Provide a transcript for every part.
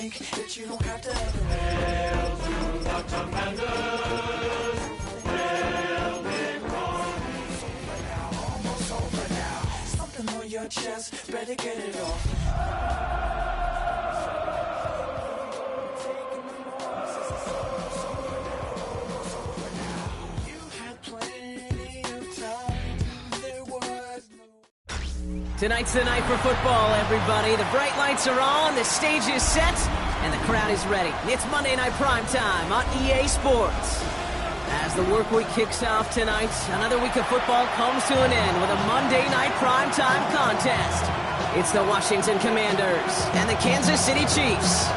think that you don't have to have something on your chest, better get it off. Tonight's the night for football, everybody. The bright lights are on, the stage is set, and the crowd is ready. It's Monday Night Primetime on EA Sports. As the work week kicks off tonight, another week of football comes to an end with a Monday Night Primetime contest. It's the Washington Commanders and the Kansas City Chiefs.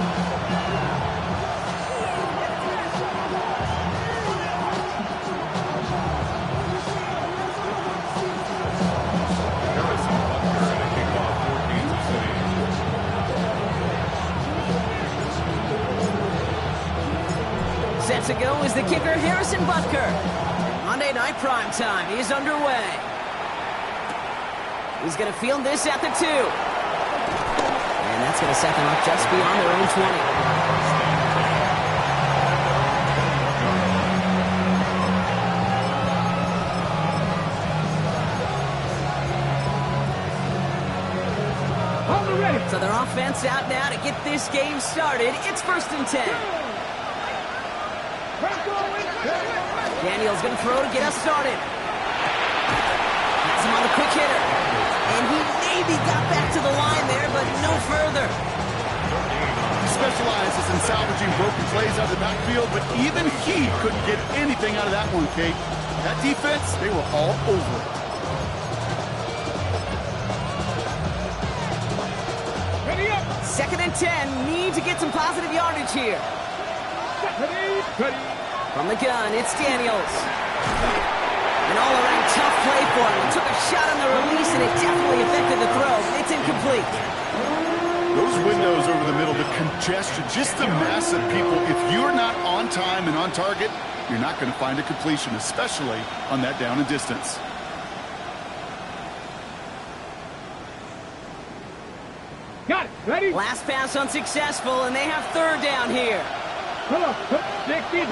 Set to go is the kicker, Harrison Butker. Monday Night Primetime is underway. He's going to field this at the 2. And that's going to set them up just beyond their own 20. So their offense out now to get this game started. It's 1st and 10. Daniel's going to throw to get us started. Has him on the quick hitter. And he maybe got back to the line there, but no further. He specializes in salvaging broken plays out of the backfield, but even he couldn't get anything out of that one, Kate. That defense, they were all over it. Ready up. 2nd and 10. Need to get some positive yardage here. Ready. From the gun, it's Daniels. An all-around tough play for him. He took a shot on the release, and it definitely affected the throw. It's incomplete. Those windows over the middle, the congestion, just the mass of people. If you're not on time and on target, you're not going to find a completion, especially on that down and distance. Got it. Ready? Last pass unsuccessful, and they have 3rd down here. Come on. 60, 19.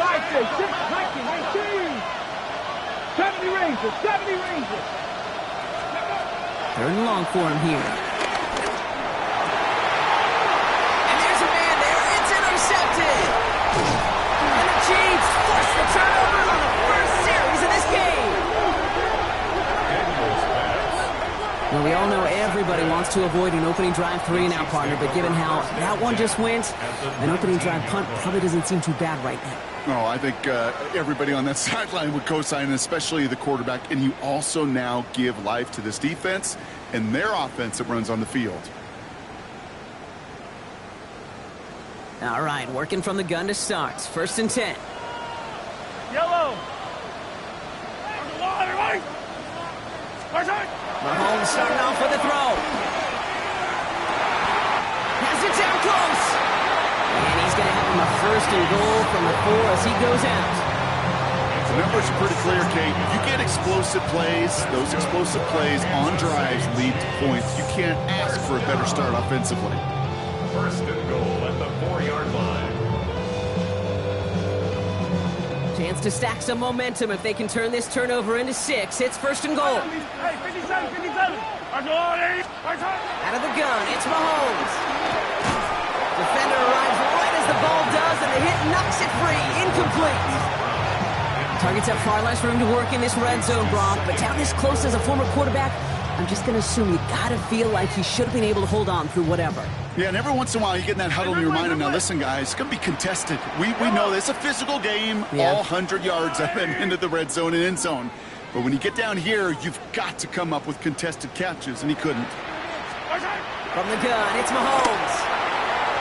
70 Rangers. 70 Rangers. 3rd and long for him here. And there's a man there. It's intercepted. And the Chiefs force the turnover on the first series of this game. Well, we all know everybody wants to avoid an opening drive 3 now, partner, but given how that one just went, an opening drive punt probably doesn't seem too bad right now. No, I think everybody on that sideline would co-sign, especially the quarterback. And you also now give life to this defense and their offense that runs on the field. All right, working from the gun to start. 1st and 10. Yellow. Mahomes starting off with a throw. Has it down close. And he's going to have him a 1st and goal from the 4 as he goes out. The numbers are pretty clear, Kate. You get explosive plays. Those explosive plays on drives lead to points. You can't ask for a better start offensively. 1st and goal at the 4-yard line. Chance to stack some momentum if they can turn this turnover into 6. It's 1st and goal. Hey, 57. Out of the gun, it's Mahomes. Defender arrives right as the ball does, and the hit knocks it free. Incomplete. Targets have far less room to work in this red zone, Brock, but down this close as a former quarterback, I'm just going to assume you got to feel like he should have been able to hold on through whatever. Yeah, and every once in a while you get in that huddle in your mind, and now listen, guys, it's going to be contested. We know this. It's a physical game, all 100 yards up and into the red zone and end zone. But when you get down here, you've got to come up with contested catches, and he couldn't. From the gun, it's Mahomes.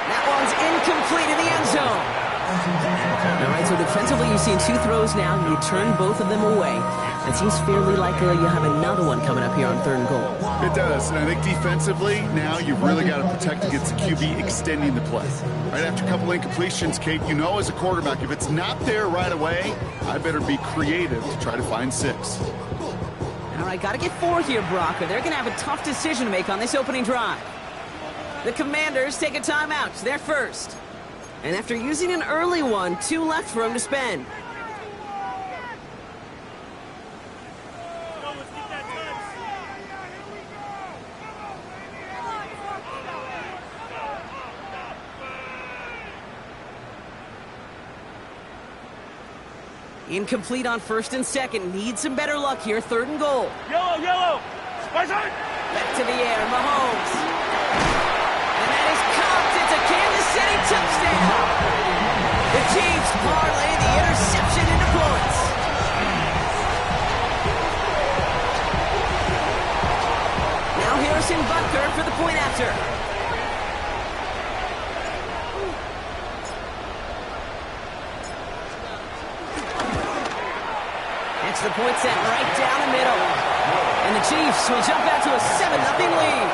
That one's incomplete in the end zone. All right, so defensively you've seen 2 throws now. You turn both of them away. It seems fairly likely you have another one coming up here on 3rd and goal. It does, and I think defensively, now you've really got to protect against the QB extending the play. Right after a couple incompletions, Kate, you know as a quarterback, if it's not there right away, I better be creative to try to find 6. All right, got to get 4 here, Brock, or they're going to have a tough decision to make on this opening drive. The Commanders take a timeout. They're first. And after using an early one, 2 left for him to spend. Incomplete on first and second. Needs some better luck here. 3rd and goal. Yellow, yellow. Spice on. Back to the air. Mahomes. And that is caught. It's a Kansas City touchdown. The Chiefs parlay the interception into points. Now Harrison Butker for the point after. The point set right down the middle. And the Chiefs will jump out to a 7-0 lead.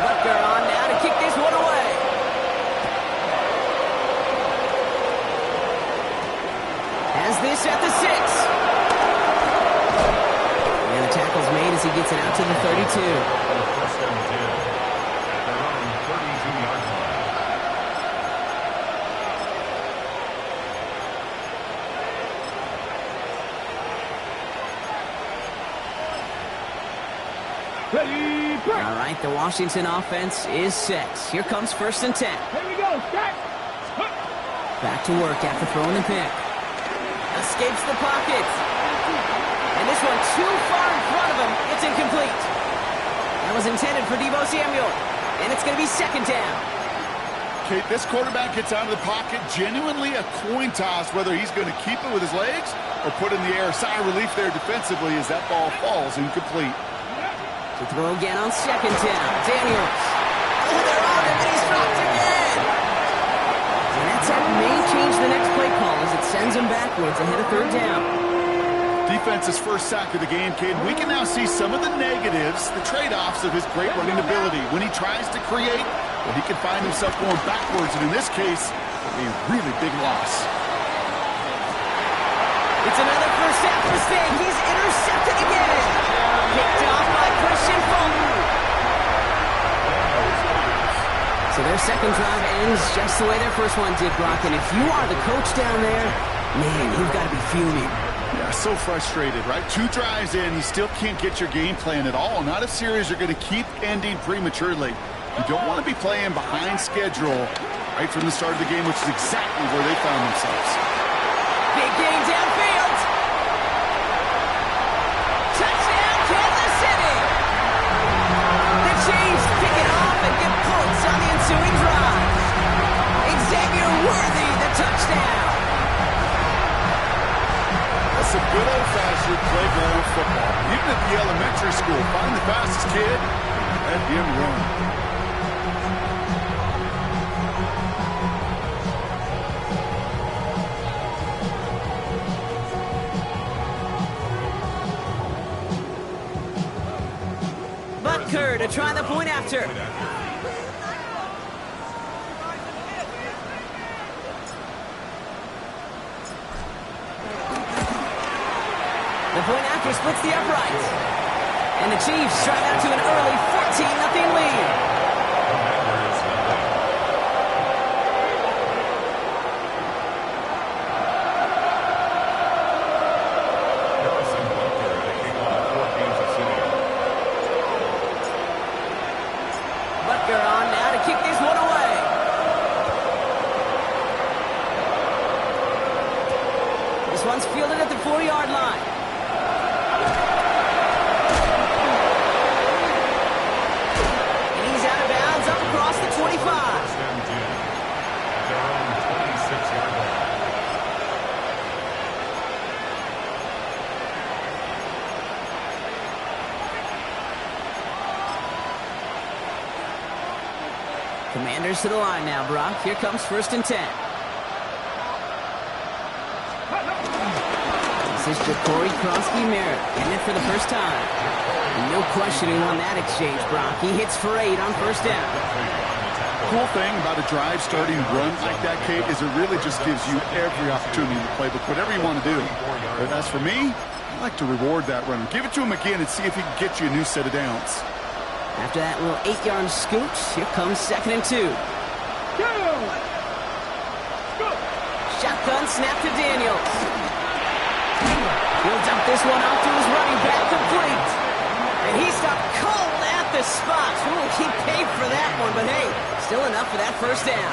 Butker on now to kick this one away. Has this at the 6. And the tackle's made as he gets it out to the 32. First and 10 at their own 32-yard line. Ready, break. All right, the Washington offense is set. Here comes 1st and 10. Here we go. Set. Back to work after throwing the pick. Escapes the pocket. And this one too far in front of him. It's incomplete. That was intended for Deebo Samuel. And it's going to be 2nd down. Kate, this quarterback gets out of the pocket, genuinely a coin toss whether he's going to keep it with his legs or put in the air. Sigh of relief there defensively as that ball falls incomplete. To throw again on 2nd down. Daniels. Oh, they're on him, and he's dropped again. And that sack may change the next play call as it sends him backwards ahead of 3rd down. Defense's first sack of the game, Kate. We can now see some of the negatives, the trade-offs of his great running ability. When he tries to create, well, he can find himself going backwards, and in this case, a really big loss. It's another first half mistake. He's intercepted again. Picked off by Christian Fulton. So their second drive ends just the way their first one did, Brock. And if you are the coach down there, man, you've got to be fuming. Yeah, so frustrated, right? 2 drives in, you still can't get your game plan at all. Not a series you're going to keep ending prematurely. You don't want to be playing behind schedule right from the start of the game, which is exactly where they found themselves. Big gain downfield. Touchdown, Kansas City. The Chiefs pick it off and get points on the ensuing drive. Xavier Worthy, the touchdown. That's a good old-fashioned playground football. Even at the elementary school, find the fastest kid and let him run. Butker to try the point after. The point after splits the uprights. And the Chiefs drive out to an early 14-0 lead. Butker on now to kick this one away. This one's fielded at the 4-yard line. Across the 25. First and 10 at their own 26-yard line. Commanders to the line now, Brock. Here comes 1st and 10. This is Ja'Cory Krosky-Merritt getting it for the first time. No questioning on that exchange, Brock. He hits for 8 on first down. Cool thing about a drive starting run like that, Kate, is it really just gives you every opportunity in the playbook, whatever you want to do. But as for me, I like to reward that runner. Give it to him again and see if he can get you a new set of downs. After that little 8-yard scoot, here comes 2nd and 2. Shotgun snap to Daniels. He'll dump this one off to his running back, complete. And he stopped cold at the spot. Ooh, he paid for that one, but hey, still enough for that first down.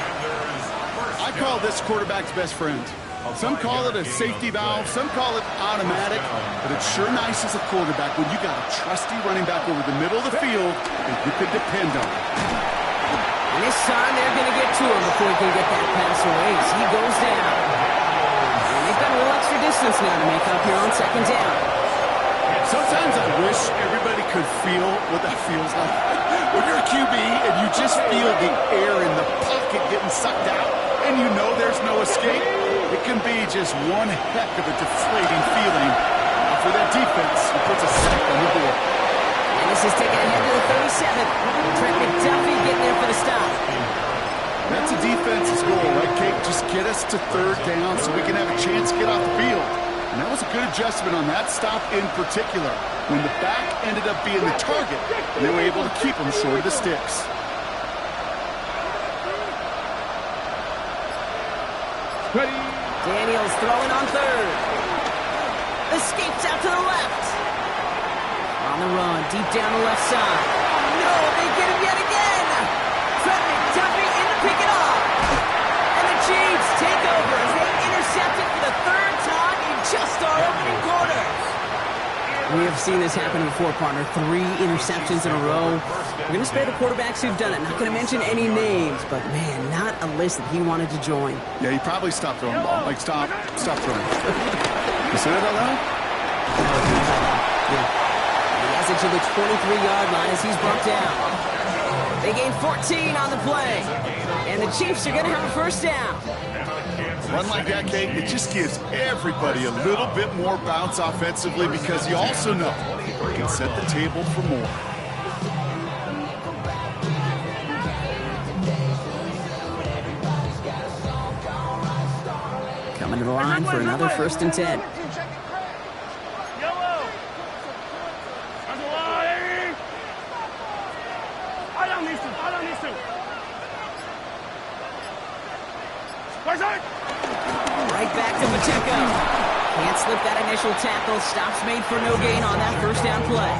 I call this quarterback's best friend. Some call it a safety valve, some call it automatic, but it's sure nice as a quarterback when you got a trusty running back over the middle of the field that you can depend on. And this time they're going to get to him before he can get that pass away. So he goes down. And they've got a little extra distance now to make up here on 2nd down. Sometimes I wish everybody could feel what that feels like. When you're a QB and you just feel the air in the pocket getting sucked out and you know there's no escape, it can be just one heck of a deflating feeling. For that defense, it puts a sack on the board. And this is taken ahead to the 37. Trent McDuffie getting there for the stop. That's a defense's goal, right, Kate? Just get us to 3rd down so we can have a chance to get off the field. And that was a good adjustment on that stop in particular, when the back ended up being the target, and they were able to keep him short of the sticks. Daniels throwing on 3rd. Escapes out to the left. On the run, deep down the left side. Oh, no, they get him yet again. Trent McDuffie in to pick it off. And the Chiefs take over as they intercept it for the 3rd time in just our opening quarter. We have seen this happen before, partner. 3 interceptions in a row. We're going to spare the quarterbacks who've done it. Not going to mention any names, but man, not a list that he wanted to join. Yeah, he probably stopped throwing the ball. Like, stop throwing. You said it out loud? Yeah. He has it to the 23-yard line as he's brought down. They gain 14 on the play. And the Chiefs are going to have a first down. Run like that, Kate, it just gives everybody a little bit more bounce offensively because you also know you can set the table for more. Coming to the line for another 1st and 10. Right back to Pacheco. Can't slip that initial tackle. Stops made for no gain on that first down play.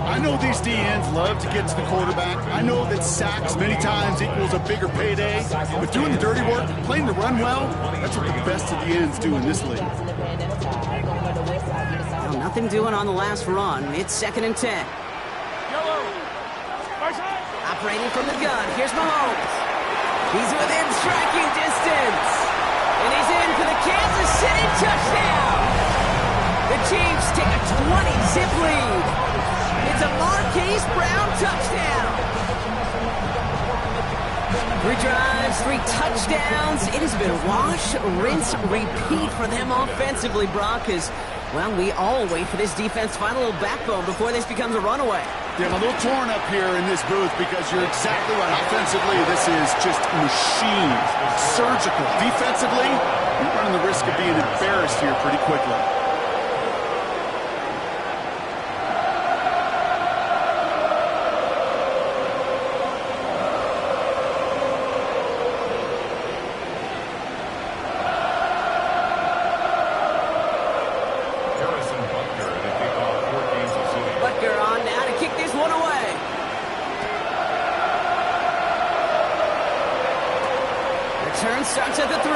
I know these DNs love to get to the quarterback. I know that sacks many times equals a bigger payday. But doing the dirty work, playing the run well, that's what the best of the ends do in this league. Well, nothing doing on the last run. It's 2nd and 10. Operating from the gun. Here's Mahomes. He's within striking distance. And he's in for the Kansas City touchdown. The Chiefs take a 20-zip lead. It's a Marquise Brown touchdown. 3 drives, 3 touchdowns. It has been wash, rinse, repeat for them offensively, Brock, as, well, we all wait for this defense to find a little backbone before this becomes a runaway. Yeah, I'm a little torn up here in this booth because you're exactly right. Offensively, this is just machine, surgical. Defensively, you're running the risk of being embarrassed here pretty quickly. Starts at the 3.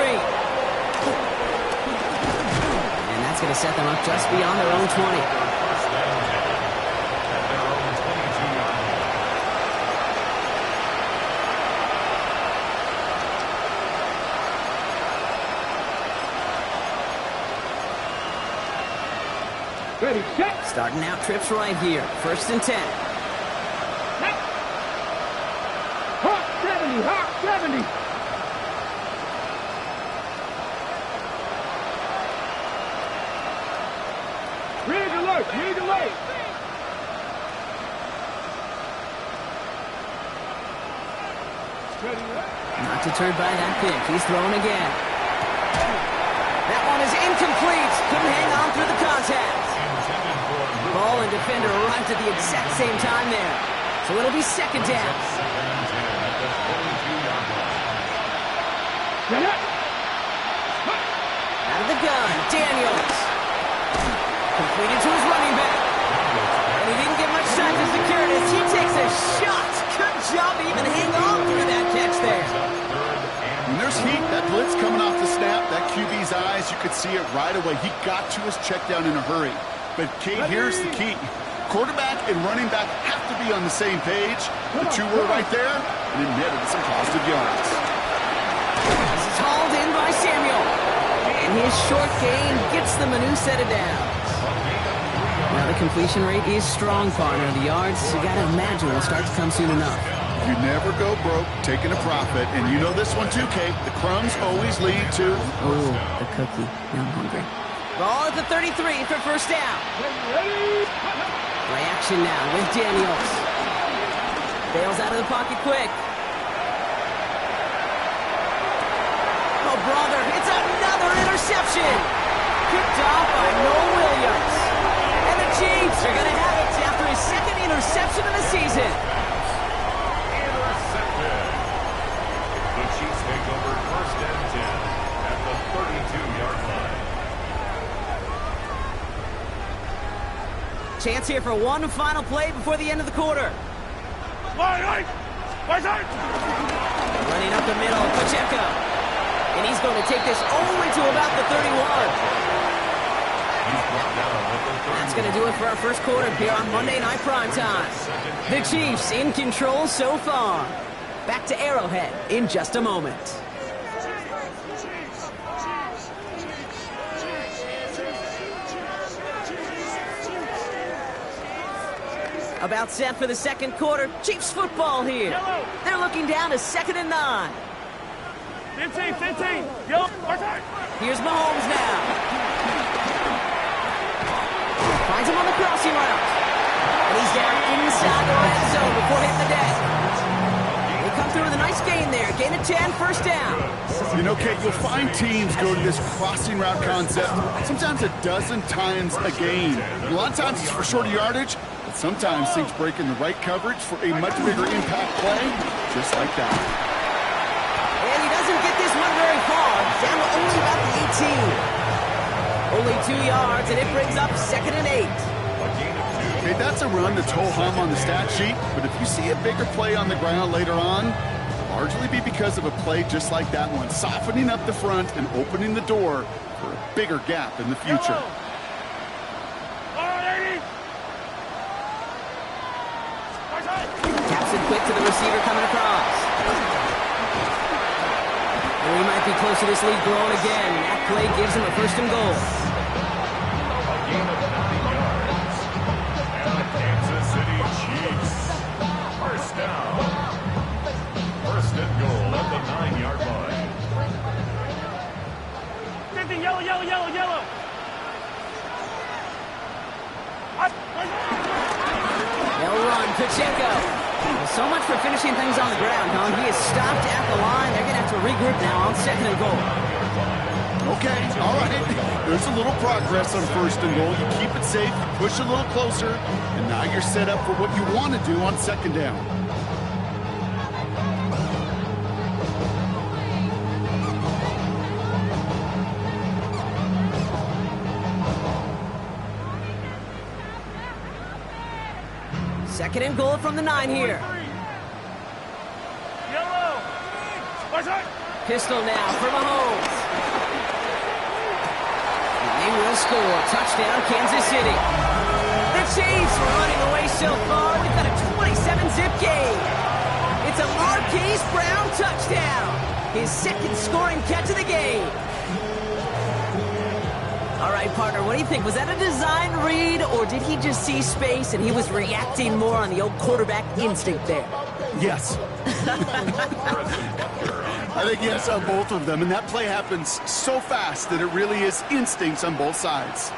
And that's going to set them up just beyond their own 20. Ready, set. Starting out trips right here. 1st and 10. Hawk 70, Hawk 70. Not deterred by that pitch. He's throwing again. That one is incomplete. Couldn't hang on through the contact. Ball and defender arrived at the exact same time there. So it'll be second down. Out of the gun, Daniels. Completed to his running back. And he didn't get much time to secure it as he takes a shot. Good job to even hang on through that catch there. When there's heat, that blitz coming off the snap, that QB's eyes, you could see it right away. He got to his check down in a hurry. But, Kate, here's the key. Quarterback and running back have to be on the same page. The two were right there, and it netted some positive yards. This is hauled in by Samuel. And his short gain gets them a new set of downs. Now the completion rate is strong, partner. The yards, you got to imagine, will start to come soon enough. You never go broke taking a profit, and you know this one too, Kate. The crumbs always lead to... Oh, the cookie. Now I'm hungry. Ball at the 33 for first down. Play action now with Daniels. Bails out of the pocket quick. Oh, brother, it's another interception. Picked off by Noel Williams. And the Chiefs are going to have it after his second interception of the season. The Chiefs take over first and 10 at the 32-yard line. Chance here for one final play before the end of the quarter. Running up the middle, Pacheco. And he's going to take this only to about the 31. That's going to do it for our first quarter here on Monday Night Primetime. The Chiefs in control so far. Back to Arrowhead in just a moment. About set for the second quarter. Chiefs football here. They're looking down to 2nd and 9. 15. Yellow. Here's Mahomes now. Finds him on the crossing route. And he's down inside the red zone before hitting the deck. They come through with a nice gain there. Gain of 10, first down. You know, Kate, you'll find teams go to this crossing route concept sometimes a dozen times a game. A lot of times it's for shorter yardage, but sometimes things break in the right coverage for a much bigger impact play, just like that. And he doesn't get this one very far. Down to only about the 18. Only 2 yards, and it brings up 2nd and 8. Okay, that's a run that's ho-hum on the stat sheet, but if you see a bigger play on the ground later on, it'll largely be because of a play just like that one, softening up the front and opening the door for a bigger gap in the future. Taps it quick to the receiver coming across. And we might be close to this lead growing again. That play gives him a 1st and goal. Gain of 9 yards. And the Kansas City Chiefs. First down. 1st and goal at the 9-yard line. 15, yellow. They'll run, Pacheco. Well, so much for finishing things on the ground, huh? He is stopped at the line. They're going to have to regroup now on 2nd and goal. Okay, all right. There's a little progress on 1st and goal. You keep it safe, you push a little closer, and now you're set up for what you want to do on 2nd down. Second and goal from the 9 here. Yellow. Pistol now for Mahomes. And they will score. Touchdown, Kansas City. The Chiefs are running away so far. They've got a 27-zip game. It's a Marquise Brown touchdown. His 2nd scoring catch of the game. All right, partner, what do you think? Was that a design read, or did he just see space and he was reacting more on the old quarterback instinct there? Yes. I think yes on both of them, and that play happens so fast that it really is instincts on both sides.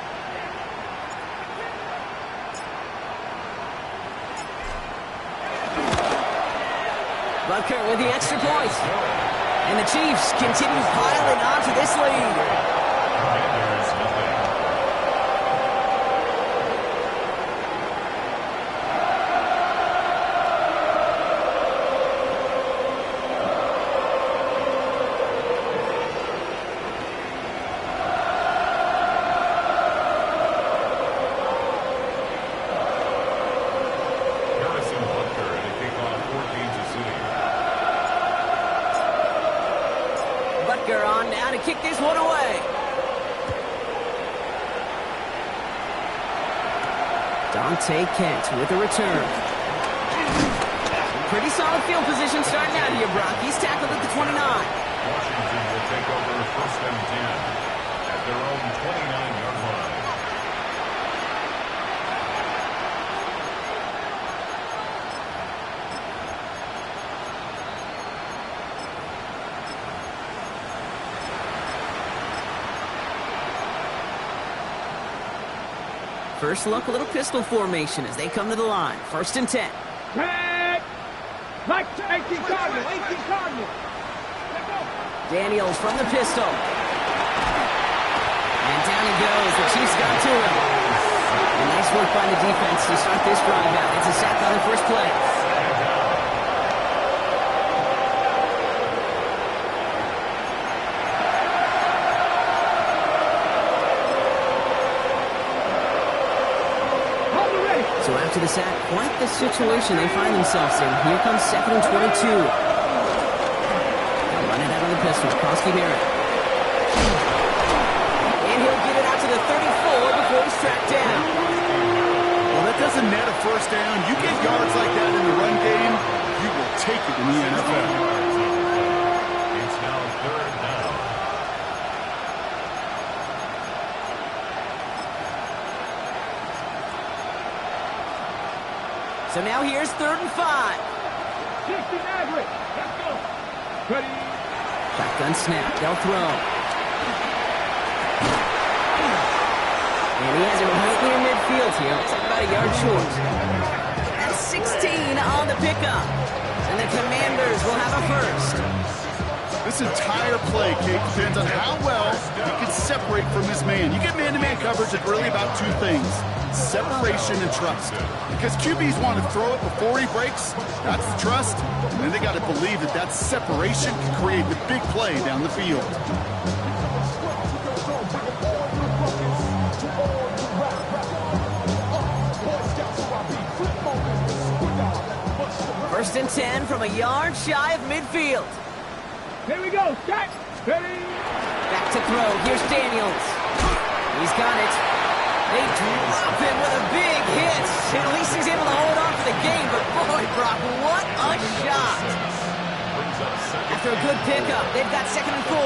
Butker with the extra point. And the Chiefs continue piling onto this lead. Commanders nothing. Harrison Butker and a kickoff for Kansas City. Butker on now to kick this one away. Dante Kent with the return. Pretty solid field position starting out here, Brock. He's tackled at the 29. Washington will take over first and 10 at their own 29-yard line. First look, a little pistol formation as they come to the line. First and 10. Mike, 18 Cardinals. 18 Cardinals. Daniels from the pistol. And down he goes. The Chiefs got to him. And nice work by the defense to start this drive out. It's a sack on the first play. So after the sack, quite the situation they find themselves in. Here comes 2nd and 22. They'll run it out of the pistol. Krosky Barrett. And he'll get it out to the 34 before he's tracked down. Well, that doesn't net a first down. You get yards like that in the run game, you will take it in the NFL. It's now third down. So now here's 3rd and 5. 60 Maverick. Let's go. Ready. Shotgun snap. They'll throw. And he has it right near midfield here. Looks like about a yard short. That's 16 on the pickup. And the Commanders will have a first. This entire play, Kate, depends on how well he can separate from his man. You get man-to-man coverage, it's really about two things: separation and trust. Because QBs want to throw it before he breaks, that's the trust. And then they got to believe that that separation can create the big play down the field. First and 10 from a yard shy of midfield. Here we go. Jack. Ready. Back to throw. Here's Daniels. He's got it. They drop him with a big hit. And at least he's able to hold on for the game. But boy, Brock, what a shot. After a good pickup, they've got 2nd and 4.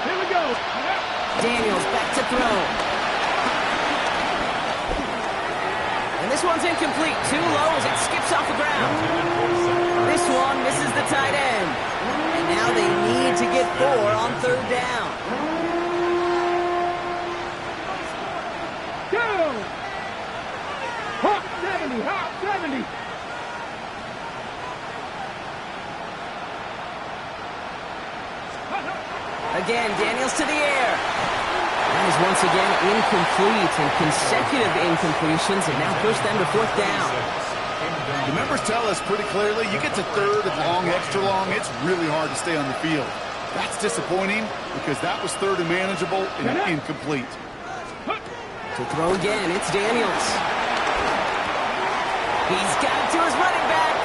Here we go. Daniels back to throw. And this one's incomplete. Too low as it skips off the ground. This one misses the tight end. And now they need to get 4 on 3rd down. Go. Hot 70. Hot 70. Again, Daniels to the air. That is once again incomplete, and consecutive incompletions have now pushed them to 4th down. The numbers tell us pretty clearly, you get to 3rd and long, extra long, it's really hard to stay on the field. That's disappointing because that was 3rd and manageable and incomplete. To throw again, it's Daniels. He's got it to his running back.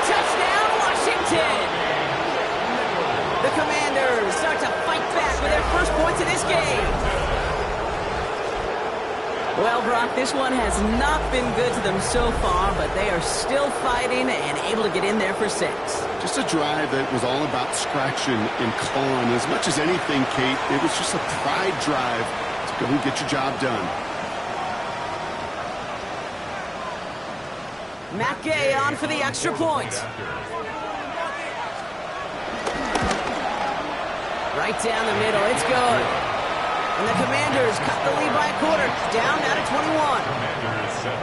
Touchdown, Washington! The Commanders start to fight back with their first points of this game. Well, Brock, this one has not been good to them so far, but they are still fighting and able to get in there for 6. Just a drive that was all about scratching and clawing. As much as anything, Kate, it was just a pride drive to go and get your job done. Matt Gay on for the extra point. Right down the middle, it's good. And the Commanders cut the lead by a quarter, down now to 21. Commanders 7.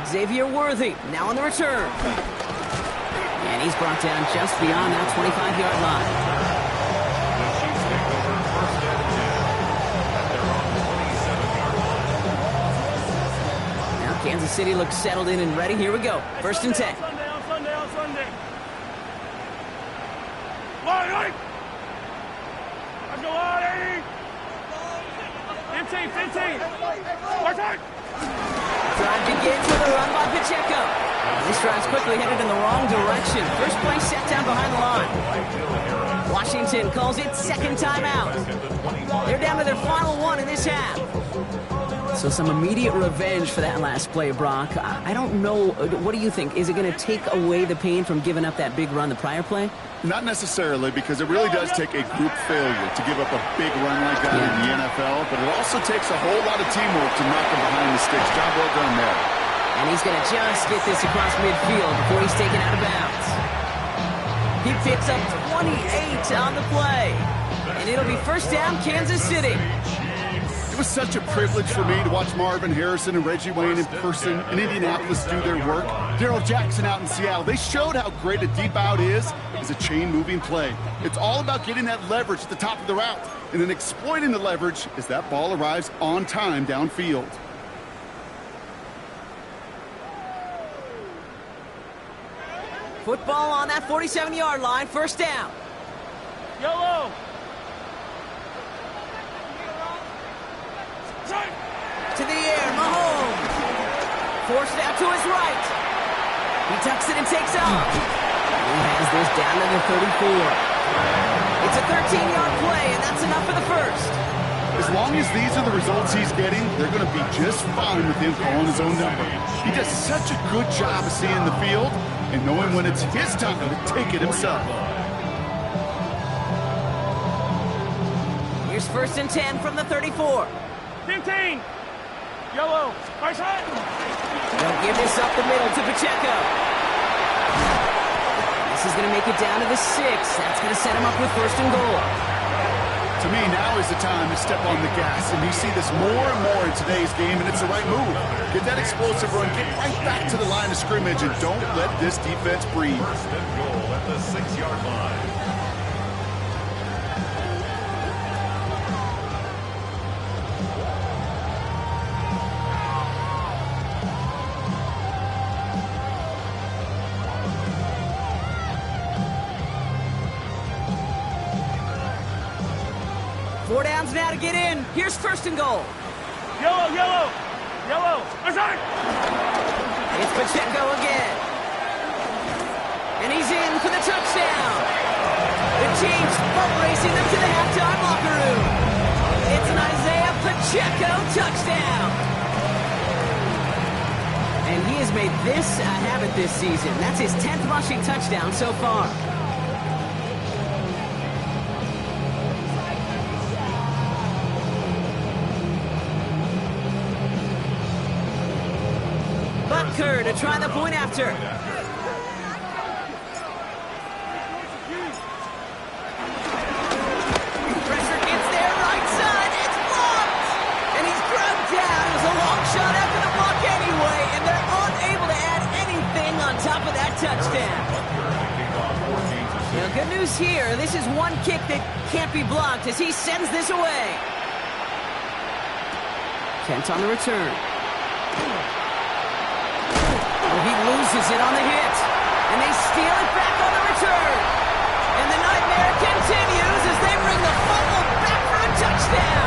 Xavier Worthy, now on the return. And he's brought down just beyond that 25-yard line. The Chiefs take over first and 10 at their own 27-yard line. Now Kansas City looks settled in and ready. Here we go. First and 10. On Sunday. Line, let's go, Line. 15. Watch out. Drive begins with a run by Pacheco. This drive's quickly headed in the wrong direction. First play set down behind the line. Washington calls it second timeout. They're down to their final one in this half. So some immediate revenge for that last play, Brock. I don't know. What do you think? Is it going to take away the pain from giving up that big run the prior play? Not necessarily, because it really does take a group failure to give up a big run like that in the NFL, but it also takes a whole lot of teamwork to knock him behind the sticks. Job well done there. And he's going to just get this across midfield before he's taken out of bounds. He picks up 28 on the play. And it'll be first down, Kansas City. It was such a privilege for me to watch Marvin Harrison and Reggie Wayne in person in Indianapolis do their work. Darrell Jackson out in Seattle. They showed how great a deep out is a chain-moving play. It's all about getting that leverage at the top of the route and then exploiting the leverage as that ball arrives on time downfield. Football on that 47-yard line, first down. Yellow. To the air, Mahomes. Forced out to his right. He tucks it and takes off. He has this down to the 34. It's a 13-yard play, and that's enough for the first. As long as these are the results he's getting, they're going to be just fine with him calling his own number. He does such a good job of seeing the field and knowing when it's his time to take it himself. Here's first and 10 from the 34. 15. Yellow. Right side. Don't give this up the middle to Pacheco. This is going to make it down to the 6. That's going to set him up with first and goal. To me, now is the time to step on the gas, and you see this more and more in today's game, and it's the right move. Get that explosive run, get right back to the line of scrimmage, and don't let this defense breathe. First and goal at the 6-yard line. Four downs now to get in. Here's first and goal. Yellow. Right side. It's Pacheco again. And he's in for the touchdown. The Chiefs boat racing them to the halftime locker room. It's an Isaiah Pacheco touchdown. And he has made this a habit this season. That's his 10th rushing touchdown so far. Butker to try the point after. Pressure gets there, right side, it's blocked! And he's grabbed down. It was a long shot after the block anyway, and they're unable to add anything on top of that touchdown. Now, good news here. This is one kick that can't be blocked as he sends this away. Kent on the return. He loses it on the hit, and they steal it back on the return. And the nightmare continues as they bring the fumble back for a touchdown.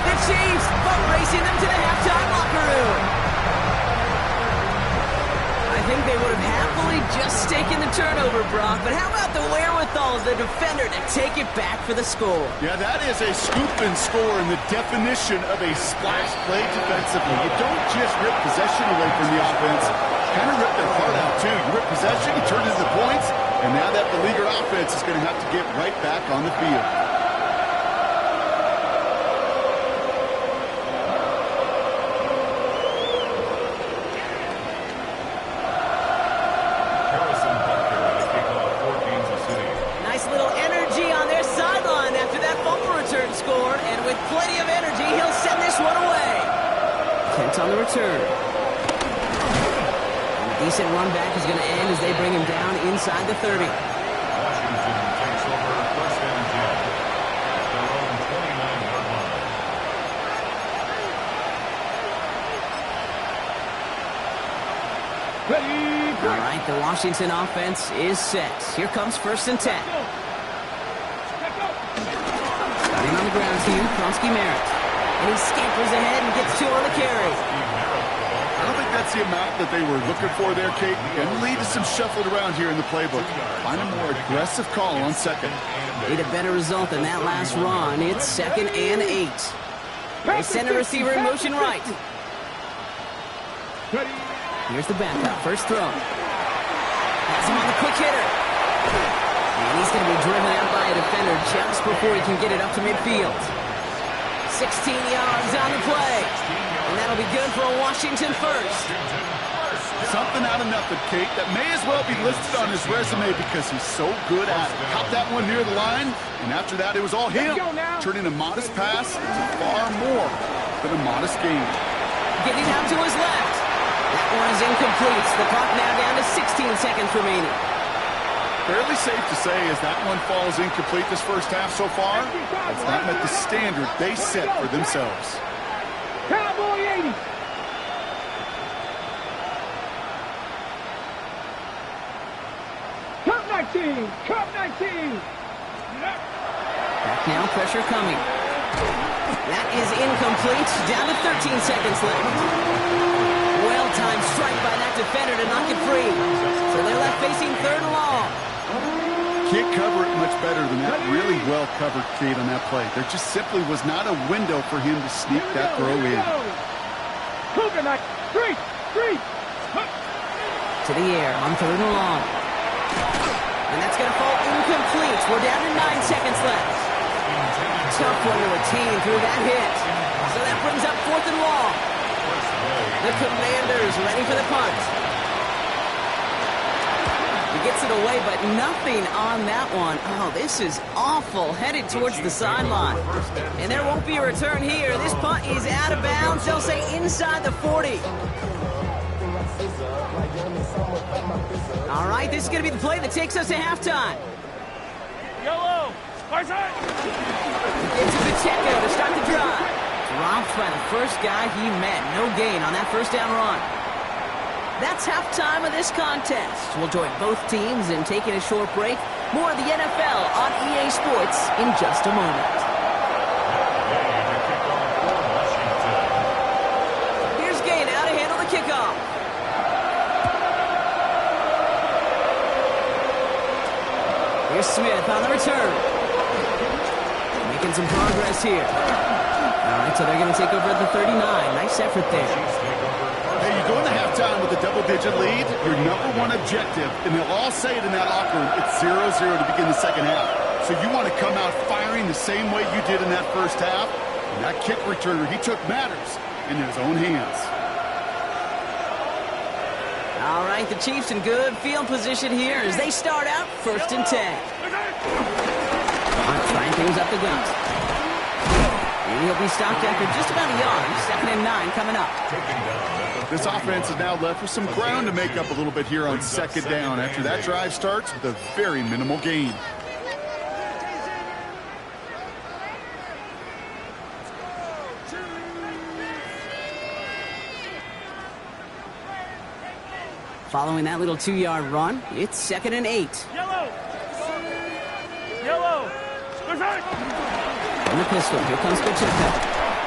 The Chiefs boat racing them to the halftime locker room. I think they would have happily just taken the turnover, Brock, but how about the wherewithal of the defender to take it back for the score? Yeah, that is a scoop and score in the definition of a splash play defensively. You don't just rip possession away from the offense, kind of rip their heart out too. You rip possession, you turn it into points, and now that beleaguered offense is going to have to get right back on the field. Scored, and with plenty of energy, he'll send this one away. Kent on the return. And a decent run back is going to end as they bring him down inside the 30. Washington takes over first and 10 at their own 29-yard line. All right, the Washington offense is set. Here comes first and 10. Starting on the ground here, Kronsky Merritt. And he scampers ahead and gets 2 on the carry. I don't think that's the amount that they were looking for there, Kate. And lead to some shuffled around here in the playbook. Find a more aggressive call on second. Need a better result than that last run. It's 2nd and 8. They send a receiver in motion right. Here's the backup. First throw. Has him on the quick hitter. And he's going to be driven out by a defender just before he can get it up to midfield. 16 yards on the play. And that'll be good for a Washington first. Something out of nothing, Kate, that may as well be listed on his resume because he's so good at it. Caught that one near the line, and after that it was all him. Turning a modest pass into far more than a modest gain. Getting out to his left. That one is incomplete. The clock now down to 16 seconds remaining. Fairly safe to say as that one falls incomplete this first half so far, it's not met the standard they set for themselves. Cowboy 80. Cup 19. Cup 19. Back now, pressure coming. That is incomplete. Down to 13 seconds left. Well-timed strike by that defender to knock it free. So they're left facing 3rd and long. Can't cover it much better than that. Really well covered, Kate, on that play. There just simply was not a window for him to sneak that throw in. Coconut. 3. To the air on 3rd and long. And that's going to fall incomplete. We're down to 9 seconds left. Tough one to retain through that hit. So that brings up 4th and long. The Commanders ready for the punt. He gets it away, but nothing on that one. Oh, this is awful. Headed towards the sideline. And there won't be a return here. This punt is out of bounds. They'll say inside the 40. All right, this is going to be the play that takes us to halftime. Yellow. Far side. Into Pacheco to start the drive. Dropped by the first guy he met. No gain on that first down run. That's halftime of this contest. We'll join both teams in taking a short break. More of the NFL on EA Sports in just a moment. Here's Gay now to handle the kickoff. Here's Smith on the return. Making some progress here. All right, so they're going to take over at the 39. Nice effort there. Hey, you go into halftime with a double-digit lead, your #1 objective, and they'll all say it in that locker room, it's 0-0 to begin the second half. So you want to come out firing the same way you did in that first half. And that kick returner, he took matters in his own hands. All right, the Chiefs in good field position here as they start out 1st and 10. Trying things up the gut. And he'll be stopped after just about a yard. 2nd and 9 coming up. This offense is now left with some ground to make up a little bit here on 2nd down after that drive starts with a very minimal gain. Following that little 2-yard run, it's 2nd and 8. Yellow. On the pistol, here comes Pacheco.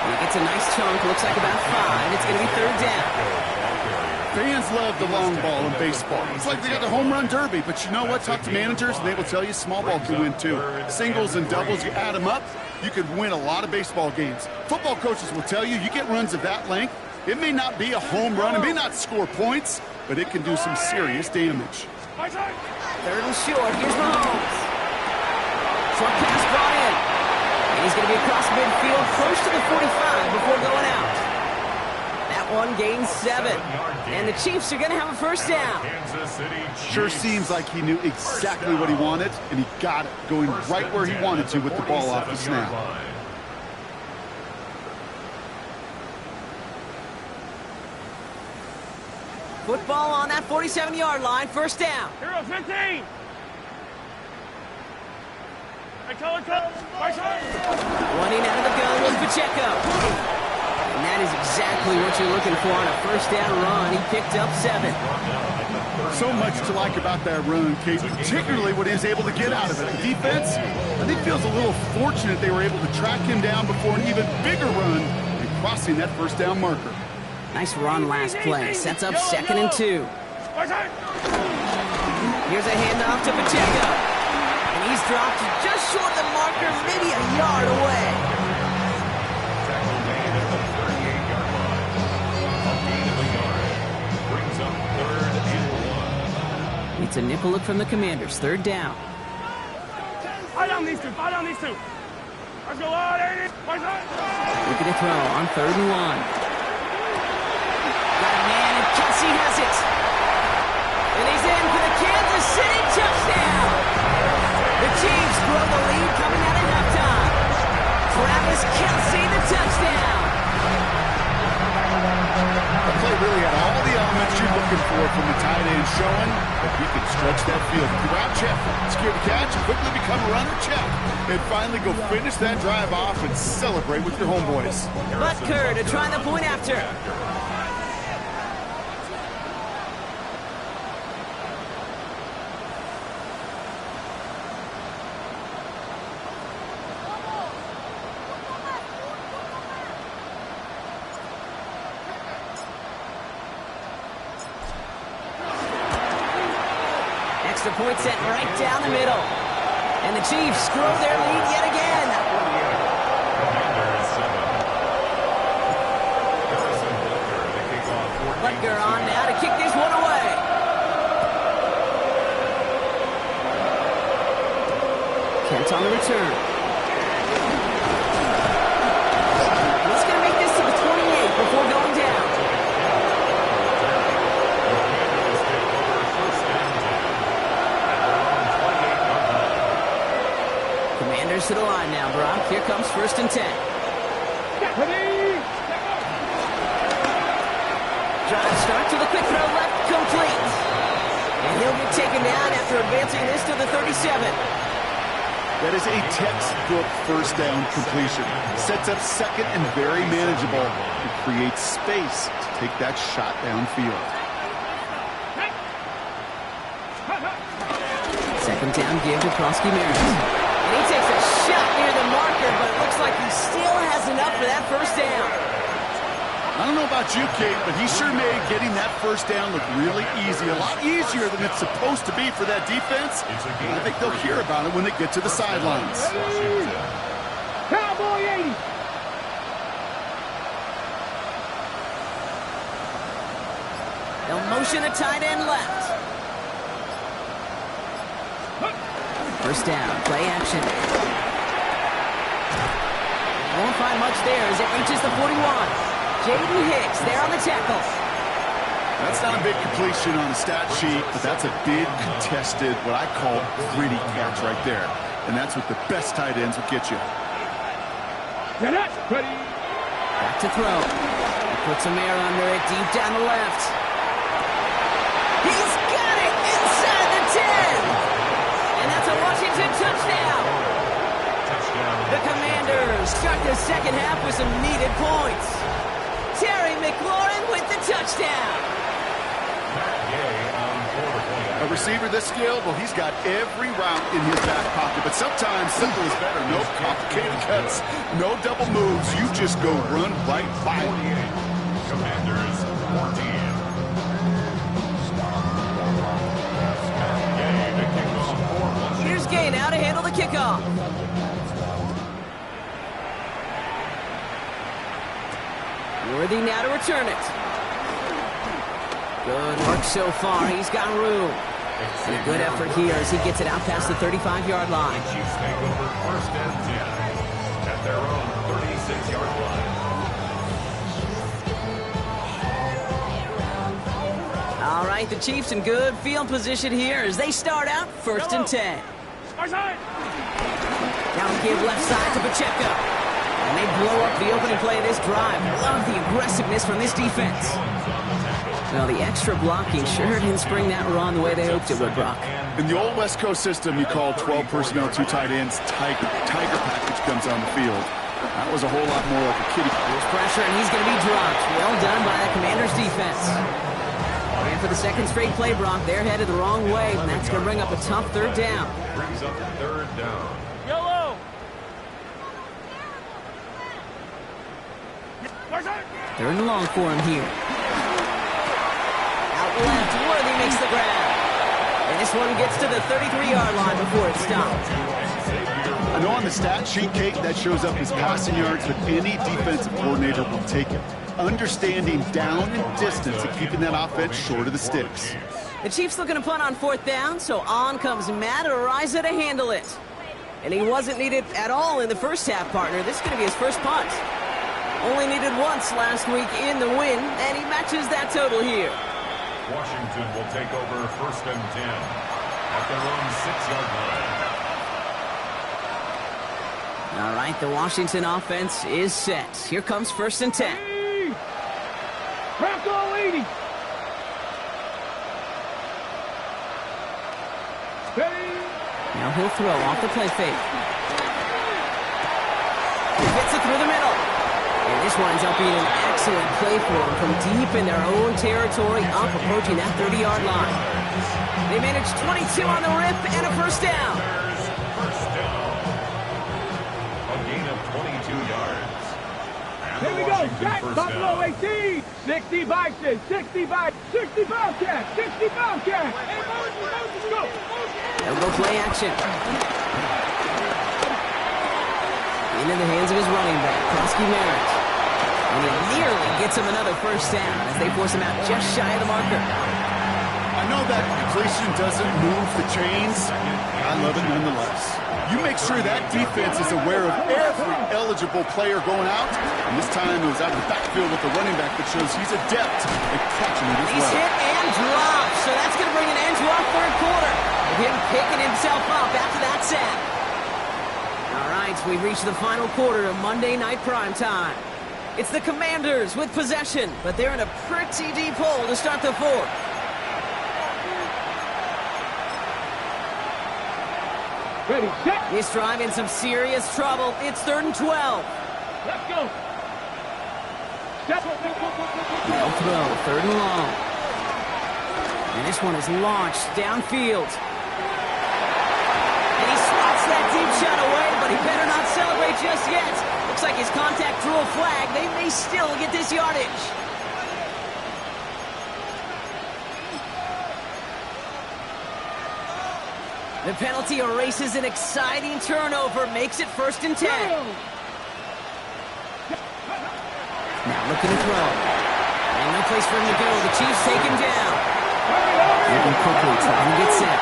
He gets a nice chunk, looks like about 5. It's going to be 3rd down. Fans love the long ball in baseball. It's like they got the home run derby, but you know what? Talk to managers, and they will tell you small ball can win too. Singles and doubles, you add them up, you could win a lot of baseball games. Football coaches will tell you, you get runs of that length, it may not be a home run, it may not score points, but it can do some serious damage. 3rd and short, here's Mahomes. Short pass brought in. And he's going to be across midfield, close to the 45 before going out. That one gains 7. And the Chiefs are going to have a first down. Sure seems like he knew exactly what he wanted, and he got it, going right where he wanted to with the ball off the snap. Football on that 47-yard line, first down. Hero 15. Hey, color. Running out of the gun was Pacheco. And that is exactly what you're looking for on a first down run. He picked up 7. So much to like about that run, Kate, particularly what he was able to get out of it. The defense, I think, feels a little fortunate they were able to track him down before an even bigger run and crossing that first down marker. Nice run last play. Sets up 2nd and 2. Here's a handoff to Pacheco. And he's dropped just short of the marker, maybe a yard away. Tackle made at the 38-yard line. A gain of a yard. Brings up 3rd and 1. It's a nickel look from the Commanders. 3rd down. Fight on these two. Let's go on, 80. Looking to throw on 3rd and 1. Got a man, and Kelsey has it. And he's in for the Kansas City touchdown. The Chiefs grow the lead coming out of halftime. Travis Kelsey, the touchdown. The play really had all the elements you're looking for from the tight end, showing that he can stretch that field. Grab, check, secure the catch, quickly become a runner, check. And finally go finish that drive off and celebrate with your homeboys. Butker to try the point after. The point set right down the middle. And the Chiefs grow their lead yet again. Butker on now to kick this one away. Kent on the return. He's going to make this to the 28 before going down. To the line now, Brock. Here comes 1st and 10. Drive start to the quick throw left, complete. And he'll be taken down after advancing this to the 37. That is a textbook first down completion. Sets up 2nd and very manageable. It creates space to take that shot downfield. 2nd down give to Prosky-Maris. He takes a shot near the marker, but it looks like he still has enough for that first down. I don't know about you, Kate, but he sure made getting that first down look really easy. A lot easier than it's supposed to be for that defense. I think they'll hear about it when they get to the sidelines. Cowboy 80. They'll motion a tight end left. First down, play action. Won't find much there as it reaches the 41. Jaden Hicks there on the tackle. That's not a big completion on the stat sheet, but that's a big contested, what I call gritty catch right there. And that's what the best tight ends will get you. Back to throw. He puts some air under it, deep down the left. He's got it inside the 10. And that's a Washington touchdown. The Commanders start the second half with some needed points. Terry McLaurin with the touchdown. A receiver this skilled, well, he's got every route in his back pocket. But sometimes simple is better. No complicated cuts, no double moves. You just go run right by it. Commanders 14. Here's Gay now to handle the kickoff. Worthy now to return it. Good work so far. He's got room. And a good effort here as he gets it out past the 35-yard line. Chiefs take over 1st and 10 at their own 36-yard line. All right, the Chiefs in good field position here as they start out 1st and 10. Now give left side to Pacheco. And they blow up the opening play of this drive. Love the aggressiveness from this defense. Well, the extra blocking sure didn't spring that run the way they hoped it would, Brock. In the old West Coast system, you call 12 personnel, 2 tight ends, Tiger package comes on the field. That was a whole lot more like a kiddie. There's pressure, and he's going to be dropped. Well done by the Commanders' defense. And for the second straight play, Brock, they're headed the wrong way, and that's going to bring up a tough third down. Brings up third down. Yellow. Third and long for him here. Out left, Worthy makes the grab. And this one gets to the 33-yard line before it's stopped. I know on the stat sheet, Kate, that shows up as passing yards, but any defensive coordinator will take it. Understanding down and distance and keeping that offense short of the sticks. The Chiefs looking to punt on fourth down, so on comes Matt Araiza to handle it. And he wasn't needed at all in the first half, partner. This is going to be his first punt. Only needed once last week in the win, and he matches that total here. Washington will take over first and 10 at their own 6-yard line. All right, the Washington offense is set. Here comes first and 10. Crack all 80. Now he'll throw off the play fake. He gets it through the middle. And this winds up being an excellent play for him from deep in their own territory, up approaching that 30-yard line. They managed 22 on the rip and a first down. First down. A gain of 22 yards. And Here we go. Jack Buffalo 18. 60 Bison. 60 Bison. 60 Bobcat. 60 Bobcat. Hey, Moses, go. They'll go play action. Into the hands of his running back, Krosky Merritt. And he nearly gets him another first down as they force him out just shy of the marker. I know that inflation doesn't move the chains. I love it nonetheless. You make sure that defense is aware of every eligible player going out. And this time it was out of the backfield with the running back that shows he's adept at catching it as well. He's hit and dropped, so that's going to bring an end to our third quarter. With him picking himself up after that sack. All right, we've reached the final quarter of Monday Night Primetime. It's the Commanders with possession, but they're in a pretty deep hole to start the fourth. Ready, set. This drive in some serious trouble. It's 3rd and 12. Let's go. Set. They'll throw, 3rd and long. And this one is launched downfield. And he swats that deep shot away, but he better not celebrate just yet. Looks like his contact drew a flag. They may still get this yardage. The penalty erases an exciting turnover, makes it 1st and 10. Now looking to throw. And no place for him to go. The Chiefs take him down. Moving quickly, trying to get set.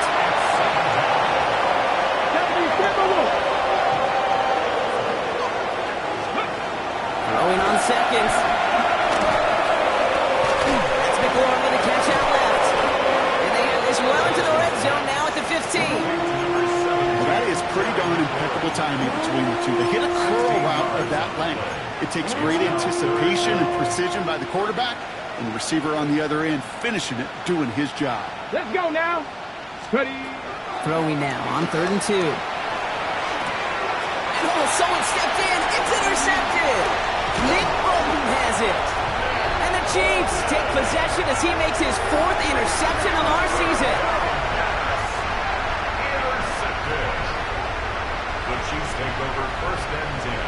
Throwing on seconds. That's McLaurin with a catch out left. And they have this well into the red zone now at the 15. Well, that is pretty darn impeccable timing between the two. They hit a curl route of that length. It takes great anticipation and precision by the quarterback, and the receiver on the other end finishing it, doing his job. Let's go now. Ready. Throwing now on 3rd and 2. Oh, someone stepped in. It's intercepted. Nick Bolton has it. And the Chiefs take possession as he makes his 4th interception of our season. Intercepted. The Chiefs take over 1st and 10